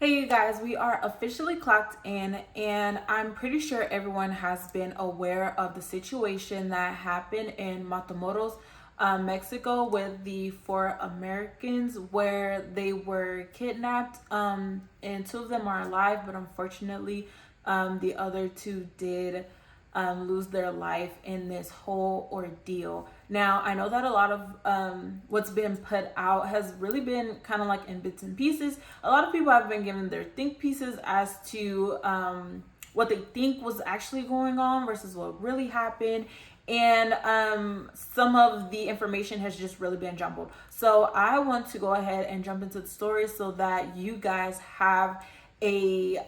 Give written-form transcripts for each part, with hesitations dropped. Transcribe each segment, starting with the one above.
Hey you guys, we are officially clocked in, and I'm pretty sure everyone has been aware of the situation that happened in Matamoros, Mexico, with the four Americans where they were kidnapped, and two of them are alive, but unfortunately the other two did lose their life in this whole ordeal. Now, I know that a lot of what's been put out has really been kind of like in bits and pieces. A lot of people have been given their think pieces as to what they think was actually going on versus what really happened. And some of the information has just really been jumbled. So I want to go ahead and jump into the story so that you guys have a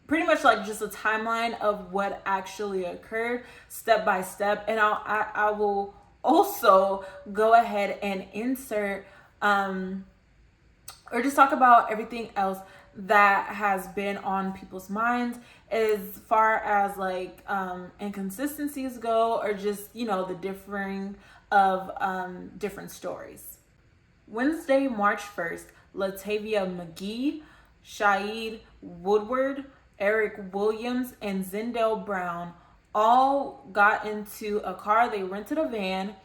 pretty much like just a timeline of what actually occurred step by step. And I will also go ahead and insert or just talk about everything else that has been on people's minds as far as like inconsistencies go, or just, you know, the differing of different stories. Wednesday, March 1st, Latavia McGee, Shaeed Woodward, Eric Williams, and Zindell Brown all got into a car. They rented a van,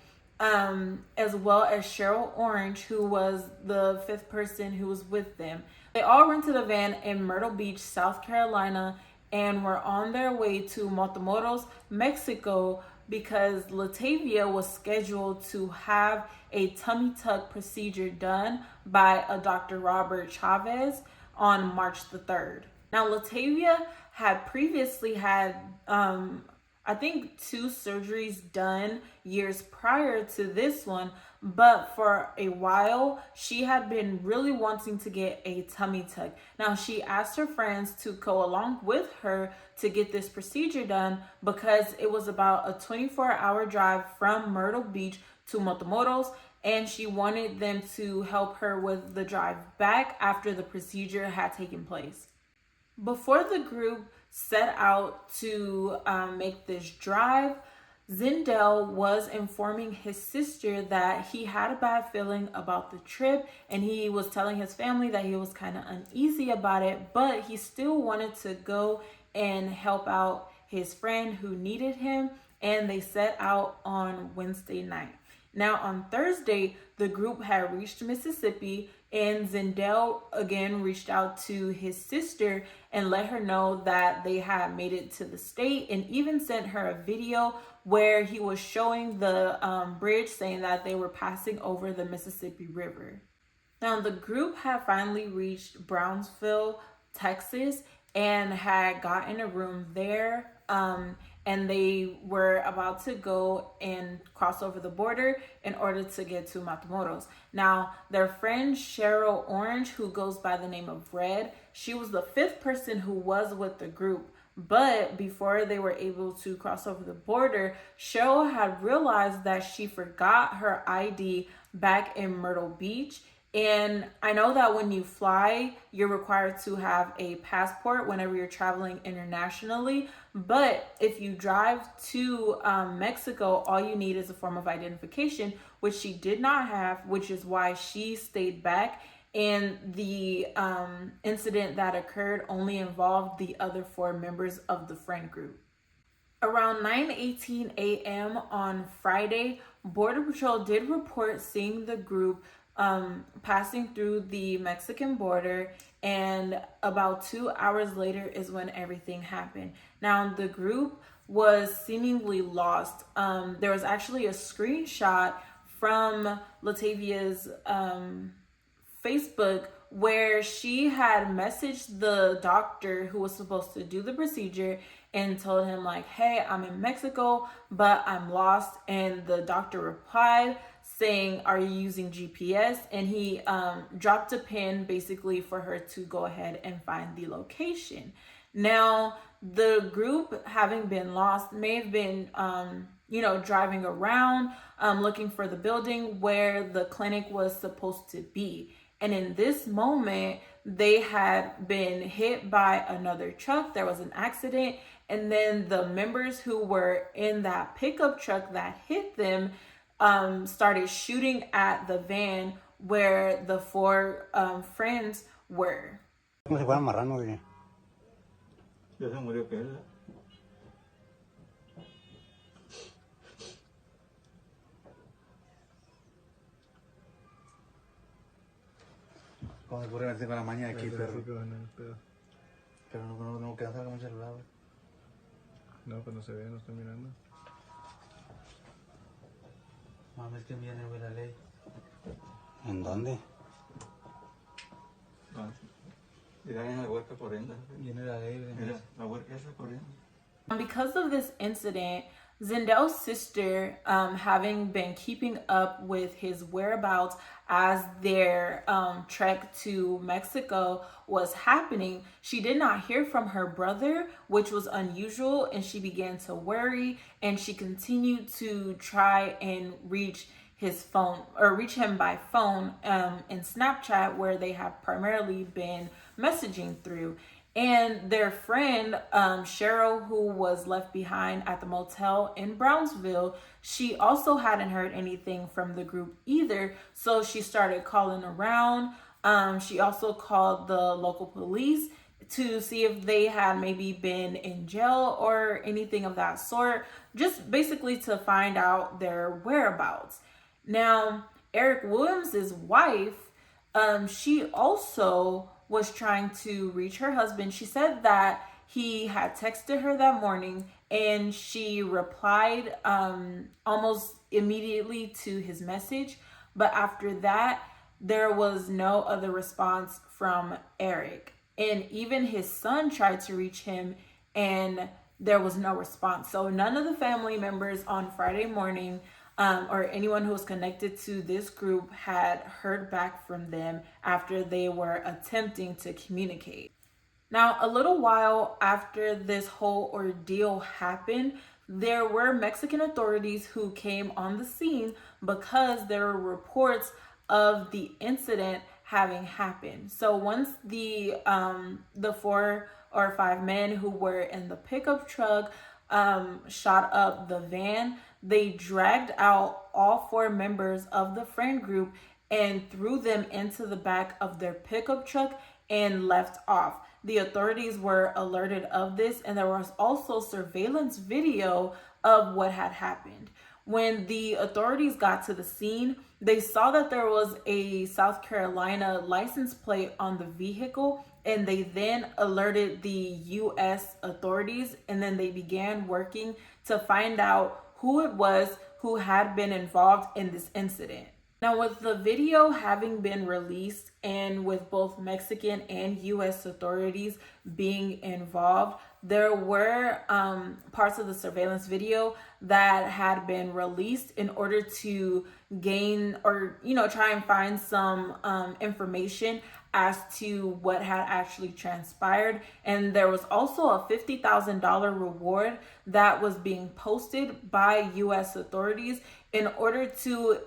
as well as Cheryl Orange, who was the fifth person who was with them. They all rented a van in Myrtle Beach, South Carolina, and were on their way to Matamoros, Mexico, because Latavia was scheduled to have a tummy tuck procedure done by a Dr. Robert Chavez on March the 3rd. Now, Latavia had previously had, I think, 2 surgeries done years prior to this one, but for a while, she had been really wanting to get a tummy tuck. Now, she asked her friends to go along with her to get this procedure done because it was about a 24-hour drive from Myrtle Beach to Matamoros, and she wanted them to help her with the drive back after the procedure had taken place. Before the group set out to make this drive, Zindell was informing his sister that he had a bad feeling about the trip, and he was telling his family that he was kind of uneasy about it, but he still wanted to go and help out his friend who needed him, and they set out on Wednesday night. Now, on Thursday, the group had reached Mississippi, and Zindell again reached out to his sister and let her know that they had made it to the state, and even sent her a video where he was showing the bridge, saying that they were passing over the Mississippi River. Now, the group had finally reached Brownsville, Texas, and had gotten a room there. And they were about to go and cross over the border in order to get to Matamoros. Now, their friend Cheryl Orange, who goes by the name of Red, she was the 5th person who was with the group. But before they were able to cross over the border, Cheryl had realized that she forgot her ID back in Myrtle Beach. And I know that when you fly, you're required to have a passport whenever you're traveling internationally. But if you drive to Mexico, all you need is a form of identification, which she did not have, which is why she stayed back. And the incident that occurred only involved the other 4 members of the friend group. Around 9:18 a.m. on Friday, Border Patrol did report seeing the group passing through the Mexican border, and about 2 hours later is when everything happened. Now, the group was seemingly lost. There was actually a screenshot from Latavia's Facebook where she had messaged the doctor who was supposed to do the procedure and told him like, hey, I'm in Mexico, but I'm lost. And the doctor replied saying, are you using GPS? And he dropped a pin basically for her to go ahead and find the location. Now, the group, having been lost, may have been driving around looking for the building where the clinic was supposed to be. And in this moment, they had been hit by another truck. There was an accident. And then the members who were in that pickup truck that hit them started shooting at the van where the 4 friends were. Como si fuera marrano, güey. Ya se murió aquel. Como se puede verse con la maña de aquí, perro. Pero no queda con el celular, güey. No, pues no se ve, no estoy mirando. Mames, que viene, güey, la ley. ¿En dónde? Ah, mira, viene la huerca corriendo. Viene la ley, güey. Mira, la huerca esa corriendo. Because of this incident, Zindell's sister, having been keeping up with his whereabouts as their trek to Mexico was happening, she did not hear from her brother, which was unusual, and she began to worry, and she continued to try and reach his phone or reach him by phone in Snapchat, where they have primarily been messaging through. And their friend, Cheryl, who was left behind at the motel in Brownsville, she also hadn't heard anything from the group either. So she started calling around. She also called the local police to see if they had maybe been in jail or anything of that sort, just basically to find out their whereabouts. Now, Eric Williams' wife, she also was trying to reach her husband. She said that he had texted her that morning and she replied almost immediately to his message. But after that, there was no other response from Eric. And even his son tried to reach him and there was no response. So none of the family members on Friday morning or anyone who was connected to this group had heard back from them after they were attempting to communicate. Now, a little while after this whole ordeal happened, there were Mexican authorities who came on the scene because there were reports of the incident having happened. So once the 4 or 5 men who were in the pickup truck shot up the van, they dragged out all 4 members of the friend group and threw them into the back of their pickup truck and left off. The authorities were alerted of this, and there was also surveillance video of what had happened. When the authorities got to the scene, they saw that there was a South Carolina license plate on the vehicle, and they then alerted the U.S. authorities, and then they began working to find out who it was who had been involved in this incident. Now, with the video having been released and with both Mexican and U.S. authorities being involved, there were parts of the surveillance video that had been released in order to gain or, try and find some information as to what had actually transpired. And there was also a $50,000 reward that was being posted by U.S. authorities in order to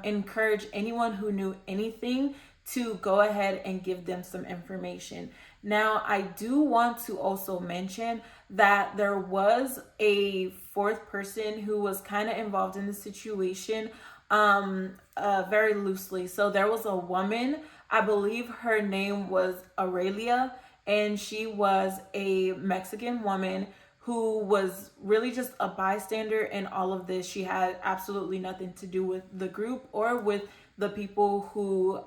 encourage anyone who knew anything to go ahead and give them some information. Now, I do want to also mention that there was a 4th person who was kind of involved in the situation very loosely. So there was a woman, I believe her name was Aurelia, and she was a Mexican woman who was really just a bystander in all of this. She had absolutely nothing to do with the group or with the people who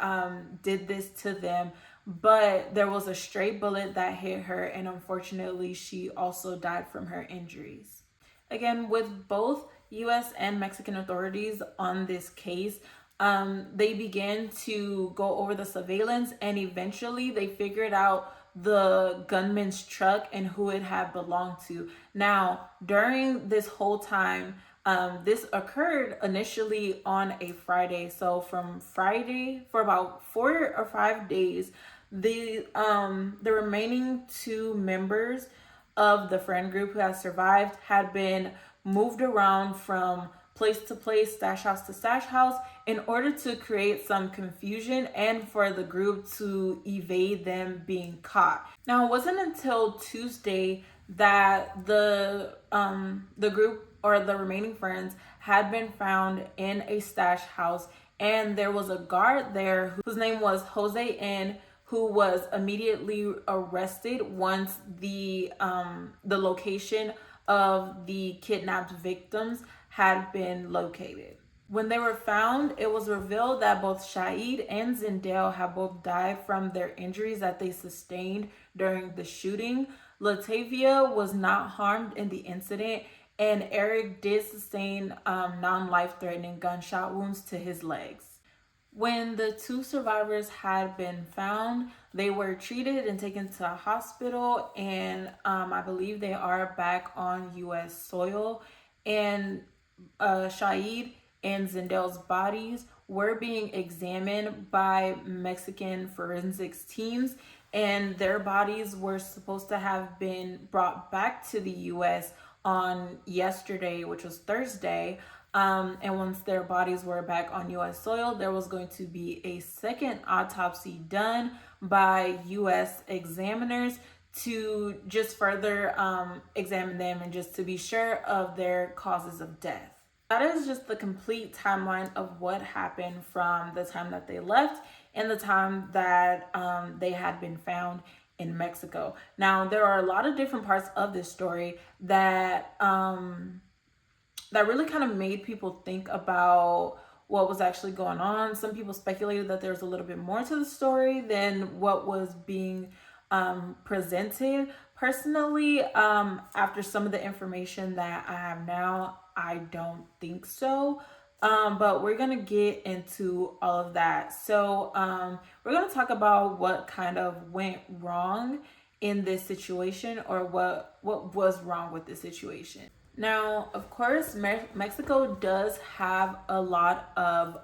did this to them. But there was a stray bullet that hit her, and unfortunately, she also died from her injuries. Again, with both U.S. and Mexican authorities on this case, they began to go over the surveillance, and eventually they figured out the gunman's truck and who it had belonged to. Now, during this whole time, this occurred initially on a Friday. So from Friday, for about 4 or 5 days, the remaining 2 members of the friend group who had survived had been moved around from place to place, stash house to stash house, in order to create some confusion and for the group to evade them being caught. Now, it wasn't until Tuesday that the group or the remaining friends had been found in a stash house, and there was a guard there whose name was Jose N, who was immediately arrested once the location of the kidnapped victims had been located. When they were found, it was revealed that both Shaeed and Zindell have both died from their injuries that they sustained during the shooting. Latavia was not harmed in the incident, and Eric did sustain non-life-threatening gunshot wounds to his legs. When the two survivors had been found, they were treated and taken to a hospital, and I believe they are back on U.S. soil. And Shaeed and Zindell's bodies were being examined by Mexican forensics teams, and their bodies were supposed to have been brought back to the U.S. on yesterday, which was Thursday. And once their bodies were back on U.S. soil, there was going to be a second autopsy done by U.S. examiners to just further examine them and just to be sure of their causes of death. That is just the complete timeline of what happened from the time that they left and the time that they had been found in Mexico. Now, there are a lot of different parts of this story that really kind of made people think about what was actually going on. Some people speculated that there's a little bit more to the story than what was being presented. Personally, after some of the information that I have now, I don't think so. But we're going to get into all of that. So we're going to talk about what kind of went wrong in this situation, or what was wrong with this situation. Now, of course, Mexico does have a lot of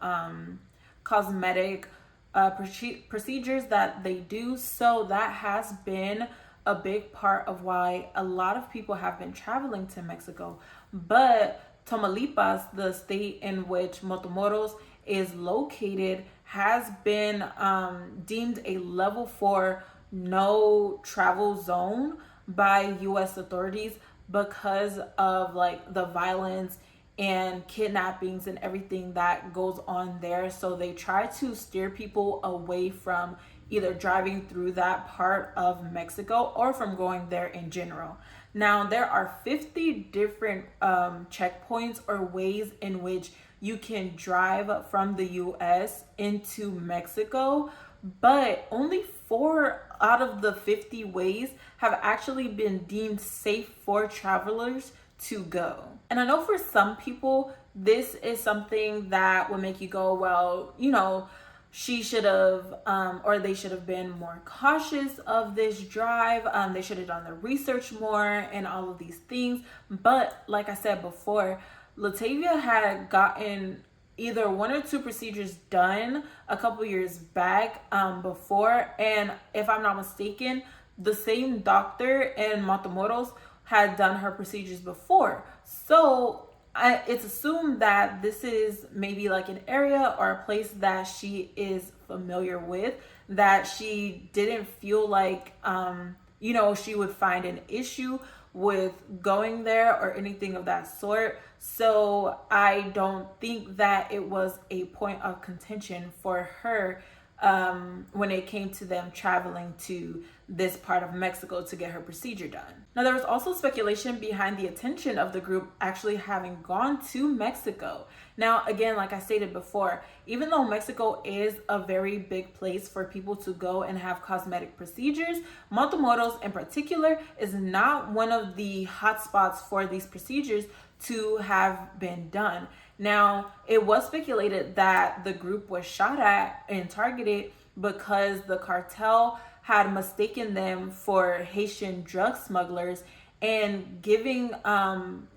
cosmetic procedures that they do. So that has been a big part of why a lot of people have been traveling to Mexico. But Tamaulipas, the state in which Matamoros is located, has been deemed a level 4 no travel zone by U.S. authorities because of like the violence and kidnappings and everything that goes on there. So they try to steer people away from either driving through that part of Mexico or from going there in general. Now, there are 50 different checkpoints or ways in which you can drive from the U.S. into Mexico, but only 4 out of the 50 ways have actually been deemed safe for travelers to go. And I know for some people, this is something that will make you go, well, you know, she should have, or they should have been more cautious of this drive. They should have done their research more and all of these things. But like I said before, Latavia had gotten either 1 or 2 procedures done a couple years back before. And if I'm not mistaken, the same doctor in Matamoros had done her procedures before. So it's assumed that this is maybe like an area or a place that she is familiar with, that she didn't feel like, she would find an issue with going there or anything of that sort. So I don't think that it was a point of contention for her when it came to them traveling to this part of Mexico to get her procedure done. Now, there was also speculation behind the intention of the group actually having gone to Mexico. Now, again, like I stated before, even though Mexico is a very big place for people to go and have cosmetic procedures, Matamoros in particular is not one of the hotspots for these procedures to have been done. Now, it was speculated that the group was shot at and targeted because the cartel had mistaken them for Haitian drug smugglers and giving some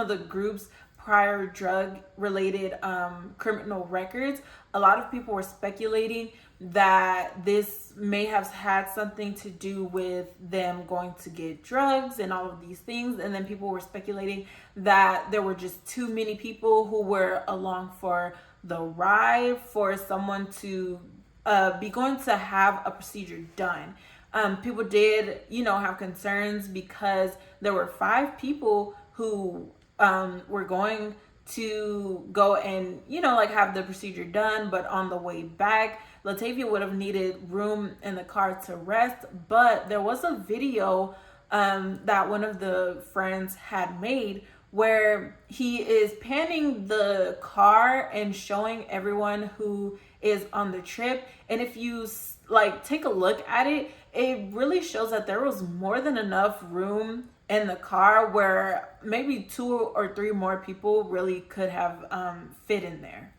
of the group's prior drug-related criminal records. A lot of people were speculating that this may have had something to do with them going to get drugs and all of these things. And then people were speculating that there were just too many people who were along for the ride for someone to be going to have a procedure done. People did, have concerns because there were 5 people who were going to go and, have the procedure done, but on the way back, Latavia would have needed room in the car to rest. But there was a video that one of the friends had made where he is panning the car and showing everyone who is on the trip. And if you like take a look at it, it really shows that there was more than enough room in the car where maybe 2 or 3 more people really could have fit in there.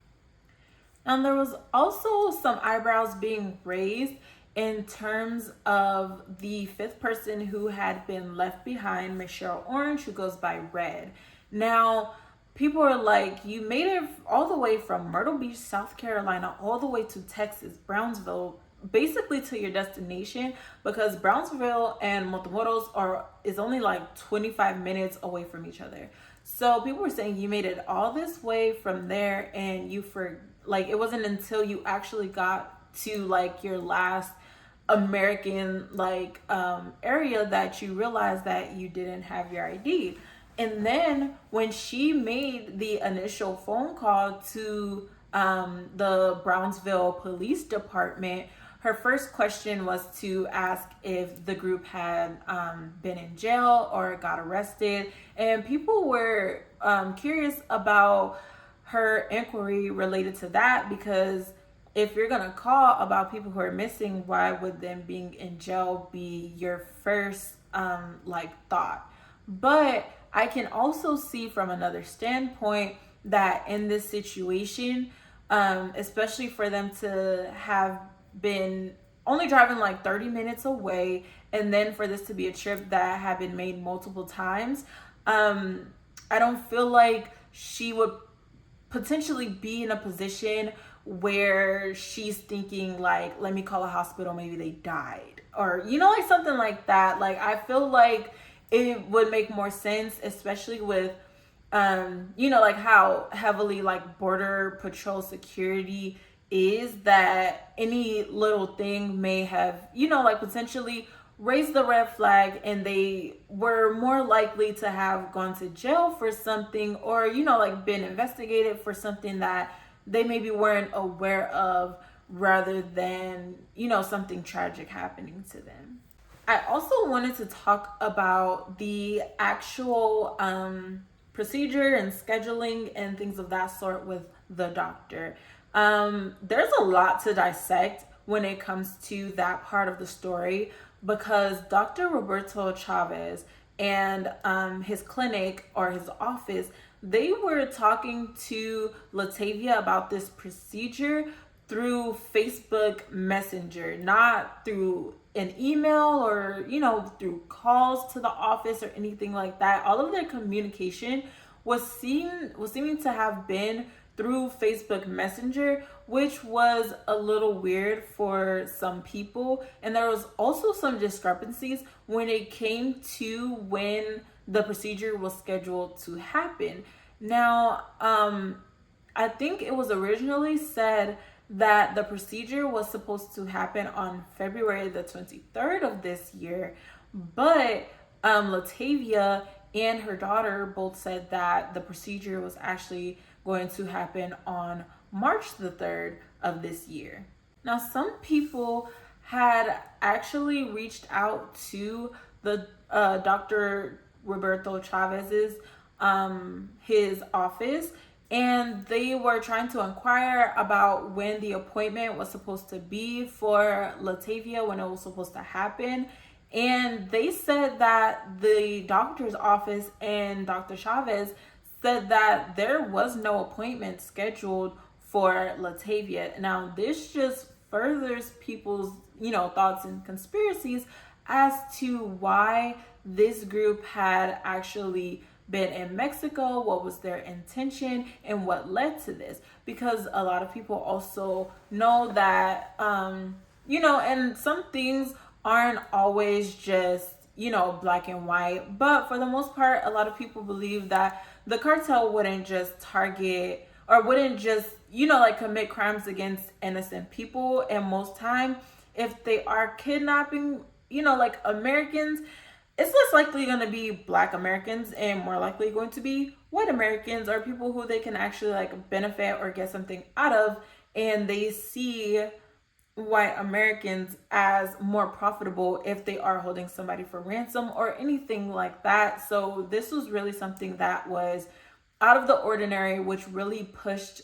And there was also some eyebrows being raised in terms of the 5th person who had been left behind, Miss Cheryl Orange, who goes by Red. Now, people are like, you made it all the way from Myrtle Beach, South Carolina, all the way to Texas, Brownsville, basically to your destination, because Brownsville and Matamoros is only like 25 minutes away from each other. So people were saying you made it all this way from there, and it wasn't until you actually got to like your last American area that you realized that you didn't have your ID. And then when she made the initial phone call to the Brownsville Police Department, her first question was to ask if the group had been in jail or got arrested. And people were curious about her inquiry related to that, because if you're going to call about people who are missing, why would them being in jail be your first thought? But I can also see from another standpoint that in this situation, especially for them to have been only driving like 30 minutes away, and then for this to be a trip that had been made multiple times, I don't feel like she would potentially be in a position where she's thinking like, let me call a hospital, maybe they died, or like something like that. Like, I feel like it would make more sense, especially with like how heavily like border patrol security is, that any little thing may have potentially raised the red flag, and they were more likely to have gone to jail for something, or been investigated for something that they maybe weren't aware of, rather than something tragic happening to them. I also wanted to talk about the actual procedure and scheduling and things of that sort with the doctor. There's a lot to dissect when it comes to that part of the story, because Dr. Roberto Chavez and his clinic or his office, they were talking to Latavia about this procedure through Facebook Messenger, not through an email or through calls to the office or anything like that. All of their communication was seeming to have been through Facebook Messenger, which was a little weird for some people. And there was also some discrepancies when it came to when the procedure was scheduled to happen. Now, I think it was originally said that the procedure was supposed to happen on February the 23rd of this year, but Latavia and her daughter both said that the procedure was actually going to happen on March the 3rd of this year. Now, some people had actually reached out to the Dr. Roberto Chavez's his office, and they were trying to inquire about when the appointment was supposed to be for Latavia, when it was supposed to happen. And they said that the doctor's office and Dr. Chavez said that there was no appointment scheduled for Latavia. Now, this just furthers people's, thoughts and conspiracies as to why this group had actually been in Mexico, what was their intention, and what led to this. Because a lot of people also know that, and some things aren't always just, black and white. But for the most part, a lot of people believe that the cartel wouldn't just target or wouldn't just, commit crimes against innocent people. And most time, if they are kidnapping, Americans, it's less likely going to be Black Americans and more likely going to be white Americans, or people who they can actually benefit or get something out of. And they see white Americans as more profitable if they are holding somebody for ransom or anything like that. So this was really something that was out of the ordinary, which really pushed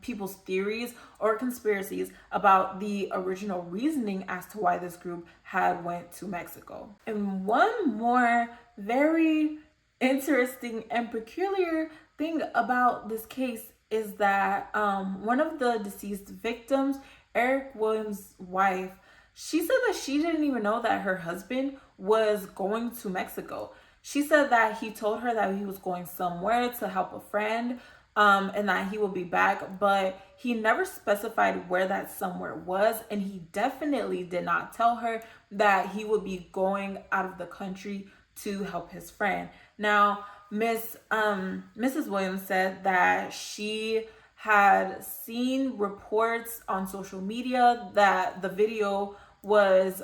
people's theories or conspiracies about the original reasoning as to why this group had went to Mexico. And one more very interesting and peculiar thing about this case is that one of the deceased victims, Eric Williams' wife, she said that she didn't even know that her husband was going to Mexico. She said that he told her that he was going somewhere to help a friend, and that he will be back, but he never specified where that somewhere was, and he definitely did not tell her that he would be going out of the country to help his friend. Now, Mrs. Williams said that she had seen reports on social media that the video was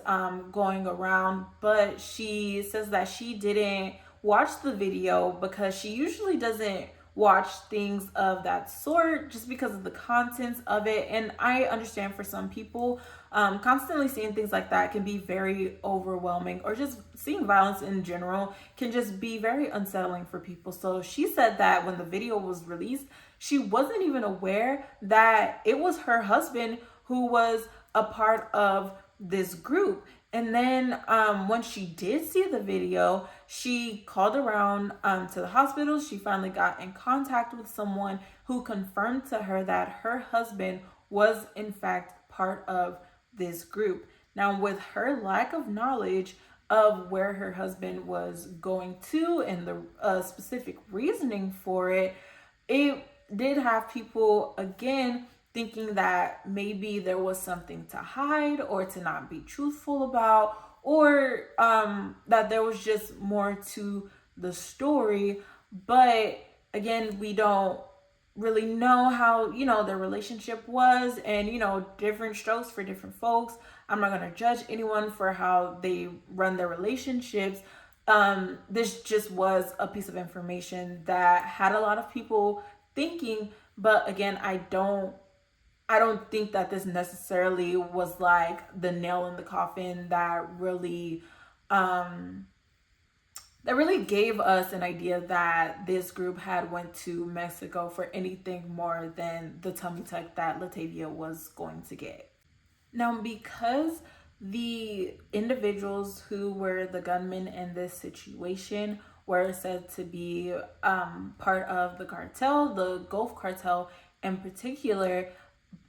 going around, but she says that she didn't watch the video because she usually doesn't watch things of that sort just because of the contents of it. And I understand for some people, constantly seeing things like that can be very overwhelming, or just seeing violence in general can just be very unsettling for people. So she said that when the video was released, she wasn't even aware that it was her husband who was a part of this group. And then when she did see the video, she called around to the hospital. She finally got in contact with someone who confirmed to her that her husband was in fact part of this group. Now, with her lack of knowledge of where her husband was going to and the specific reasoning for it, it did have people again thinking that maybe there was something to hide or to not be truthful about, or that there was just more to the story. But again, we don't really know how, their relationship was, and, different strokes for different folks. I'm not going to judge anyone for how they run their relationships. This just was a piece of information that had a lot of people thinking, but again, I don't think that this necessarily was like the nail in the coffin that really gave us an idea that this group had went to Mexico for anything more than the tummy tuck that Latavia was going to get. Now, because the individuals who were the gunmen in this situation were said to be part of the cartel, the Gulf Cartel in particular,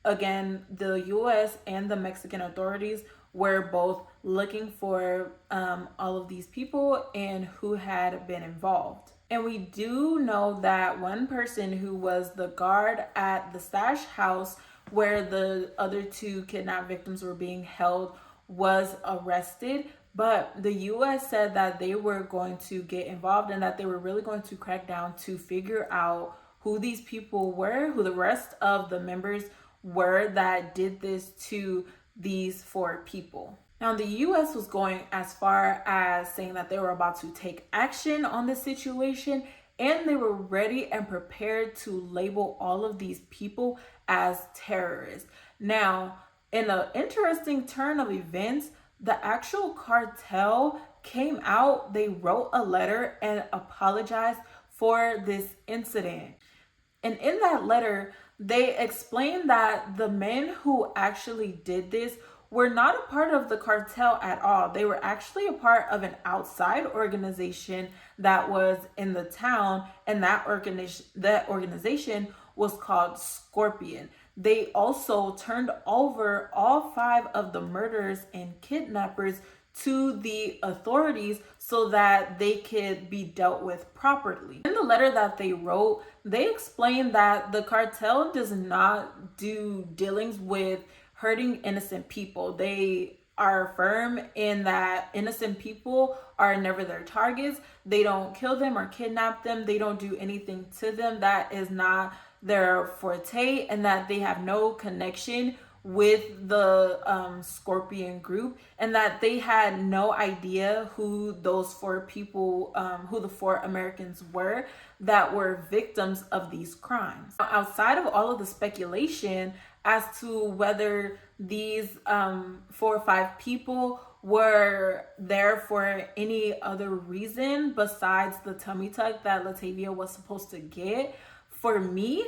again, the U.S. and the Mexican authorities were both looking for all of these people and who had been involved. And we do know that one person who was the guard at the stash house where the other two kidnapped victims were being held was arrested, but the U.S. said that they were going to get involved and that they were really going to crack down to figure out who these people were, who the rest of the members were that did this to these 4 people. Now, the U.S. was going as far as saying that they were about to take action on this situation, and they were ready and prepared to label all of these people as terrorists. Now, in an interesting turn of events, the actual cartel came out, they wrote a letter and apologized for this incident. And in that letter, they explained that the men who actually did this were not a part of the cartel at all. They were actually a part of an outside organization that was in the town, and that organization was called Scorpion. They also turned over all 5 of the murderers and kidnappers to the authorities so that they could be dealt with properly. In the letter that they wrote, they explained that the cartel does not do dealings with hurting innocent people. They are firm in that innocent people are never their targets. They don't kill them or kidnap them. They don't do anything to them. That is not their forte, and that they have no connection with the Scorpion group, and that they had no idea who those 4 people, who the 4 Americans were that were victims of these crimes. Outside of all of the speculation as to whether these 4 or 5 people were there for any other reason besides the tummy tuck that Latavia was supposed to get. For me,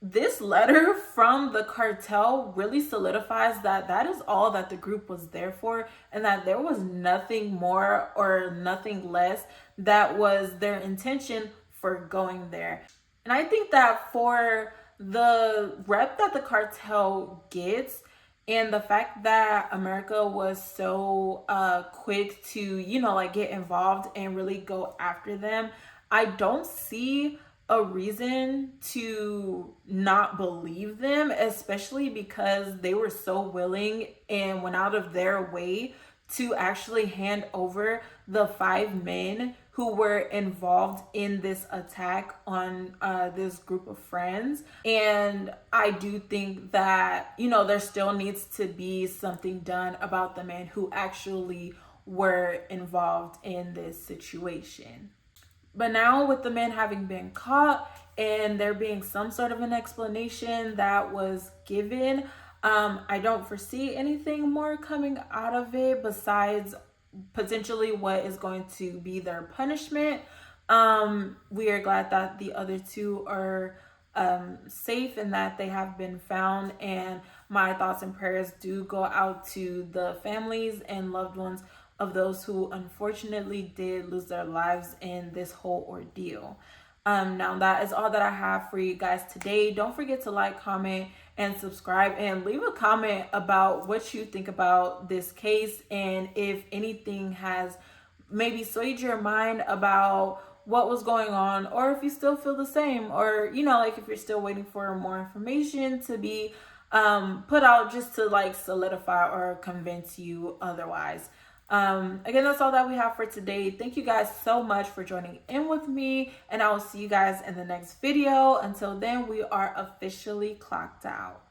this letter from the cartel really solidifies that that is all that the group was there for, and that there was nothing more or nothing less that was their intention for going there. And I think that for the rep that the cartel gets, and the fact that America was so quick to, you know, like get involved and really go after them, I don't see a reason to not believe them, especially because they were so willing and went out of their way to actually hand over the 5 men who were involved in this attack on this group of friends. And I do think that, you know, there still needs to be something done about the men who actually were involved in this situation. But now, with the men having been caught and there being some sort of an explanation that was given, I don't foresee anything more coming out of it besides potentially what is going to be their punishment. We are glad that the other 2 are safe and that they have been found. And my thoughts and prayers do go out to the families and loved ones of those who unfortunately did lose their lives in this whole ordeal. Now that is all that I have for you guys today. Don't forget to like, comment, and subscribe, and leave a comment about what you think about this case, and if anything has maybe swayed your mind about what was going on, or if you still feel the same, or, you know, like if you're still waiting for more information to be put out just to like solidify or convince you otherwise. Again, that's all that we have for today. Thank you guys so much for joining in with me, and I will see you guys in the next video. Until then, we are officially clocked out.